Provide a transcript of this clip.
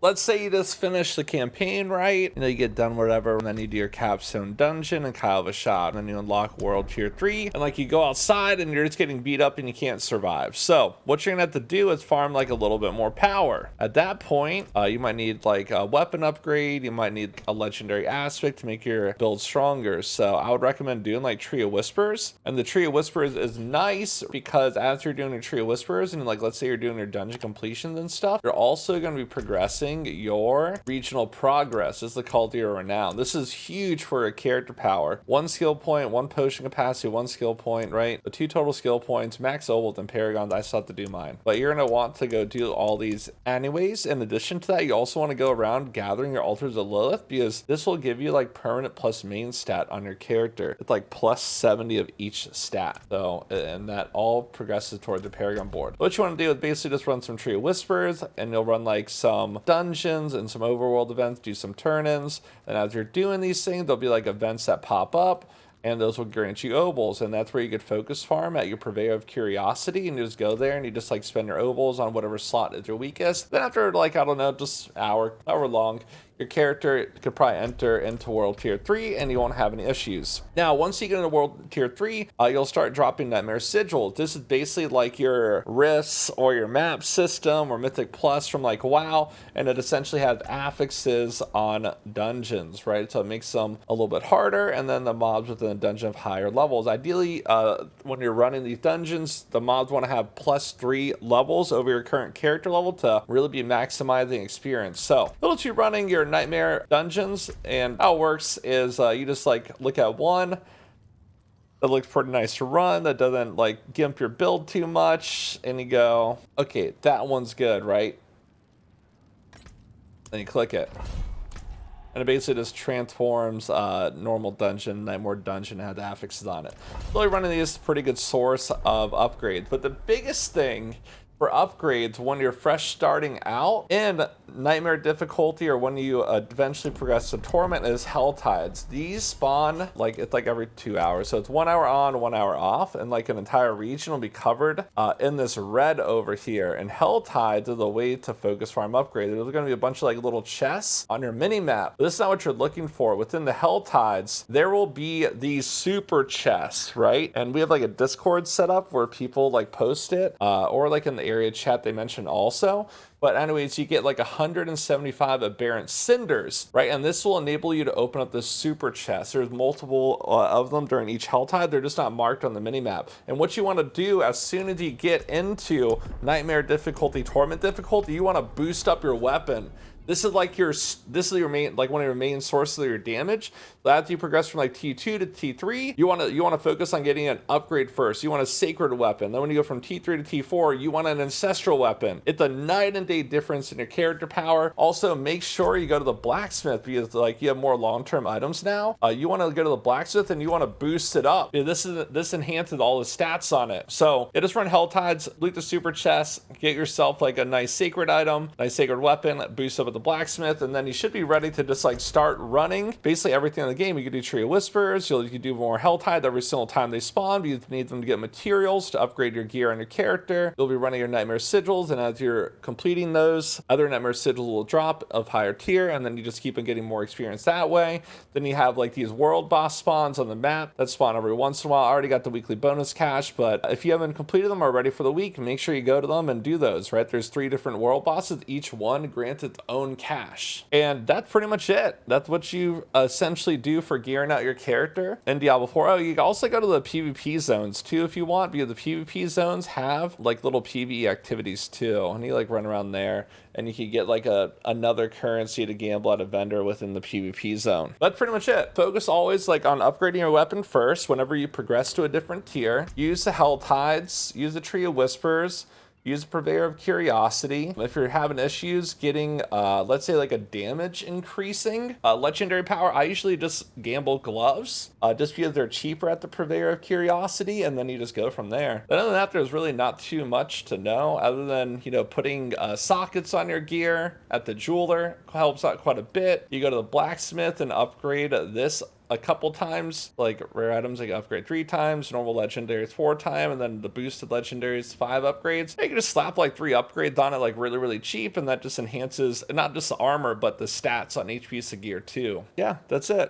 let's say you just finish the campaign, right? You know, you get done whatever, and then you do your capstone dungeon and Kyle of a shot, and then you unlock world tier 3, and like you go outside and you're just getting beat up and you can't survive. So what you're gonna have to do is farm like a little bit more power. At that point, you might need like a weapon upgrade, you might need a legendary aspect to make your build stronger. So I would recommend doing like Tree of Whispers, and the Tree of Whispers is nice because as you're doing your Tree of Whispers, and like let's say you're doing your dungeon completions and stuff, you're also going to be progressing your regional progress. This is the Call to Your Renown. This is huge for a character power. 1 skill point, 1 potion capacity, 1 skill point, right? The 2 total skill points, max Obold and Paragons. I still have to do mine, but you're going to want to go do all these anyways. In addition to that, you also want to go around gathering your altars of Lilith, because this will give you like permanent plus main stat on your character. It's like plus 70 of each stat. So, and that all progresses toward the Paragon board. What you want to do is basically just run some Tree of Whispers, and you'll run like some dungeons and some overworld events, do some turn-ins. And as you're doing these things, there'll be like events that pop up, and those will grant you obols, and that's where you get focus farm at your Purveyor of Curiosity, and you just go there and you just like spend your obols on whatever slot is your weakest. Then after like, I don't know, just hour long, your character could probably enter into World Tier 3 and you won't have any issues. Now, once you get into World Tier 3, you'll start dropping Nightmare Sigils. This is basically like your rifts or your map system or Mythic Plus from like WoW, and it essentially has affixes on dungeons, right? So it makes them a little bit harder, and then the mobs within the dungeon have higher levels. Ideally, when you're running these dungeons, the mobs want to have +3 levels over your current character level to really be maximizing experience. So, little to running your nightmare dungeons, and how it works is you just like look at one that looks pretty nice to run, that doesn't like gimp your build too much, and you go, okay, that one's good, right? Then you click it, and it basically just transforms normal dungeon, nightmare dungeon, and has affixes on it. Really running these is a pretty good source of upgrades, but the biggest thing for upgrades when you're fresh starting out in nightmare difficulty, or when you eventually progress to torment, is hell tides. These spawn like, it's like every 2 hours, so it's 1 hour on, 1 hour off, and like an entire region will be covered in this red over here. And hell tides are the way to focus farm upgrade. There's going to be a bunch of like little chests on your mini map, but this is not what you're looking for. Within the hell tides, there will be these super chests, right? And we have like a Discord set up where people like post it, or like in the area chat they mentioned also. But anyways, you get like 175 aberrant cinders, right? And this will enable you to open up this super chest. There's multiple of them during each Helltide. They're just not marked on the minimap. And what you want to do as soon as you get into nightmare difficulty, torment difficulty, you want to boost up your weapon. This is like your main, like one of your main sources of your damage. So after you progress from like T2 to T3, you want to focus on getting an upgrade first. You want a sacred weapon. Then when you go from T3 to T4, you want an ancestral weapon. It's a night and day difference in your character power. Also, make sure you go to the blacksmith, because like you have more long-term items now. You want to go to the blacksmith and you want to boost it up. This enhances all the stats on it. So you just run hell tides, loot the super chest, get yourself like a nice sacred item, nice sacred weapon, boost up the blacksmith, and then you should be ready to just like start running basically everything in the game. You can do Tree of Whispers, you can do more Helltide every single time they spawn, but you need them to get materials to upgrade your gear and your character. You'll be running your Nightmare Sigils, and as you're completing those, other Nightmare Sigils will drop of higher tier, and then you just keep on getting more experience that way. Then you have like these world boss spawns on the map that spawn every once in a while. I already got the weekly bonus cache, but if you haven't completed them or ready for the week, make sure you go to them and do those, right? There's 3 different world bosses, each one grants its own cache, and that's pretty much it. That's what you essentially do for gearing out your character in Diablo 4. Oh, you can also go to the PvP zones too if you want, because the PvP zones have like little PvE activities too, and you like run around there, and you can get like another currency to gamble at a vendor within the PvP zone. That's pretty much it. Focus always like on upgrading your weapon first. Whenever you progress to a different tier, use the Hell Tides, use the Tree of Whispers, use a Purveyor of Curiosity. If you're having issues getting, let's say like a damage increasing legendary power, I usually just gamble gloves, just because they're cheaper at the Purveyor of Curiosity, and then you just go from there. But other than that, there's really not too much to know, other than, you know, putting sockets on your gear at the jeweler helps out quite a bit. You go to the blacksmith and upgrade this a couple times, like rare items like upgrade 3 times, normal legendaries 4 times, and then the boosted legendaries 5 upgrades. You can just slap like 3 upgrades on it like really, really cheap, and that just enhances not just the armor, but the stats on each piece of gear too. Yeah, that's it.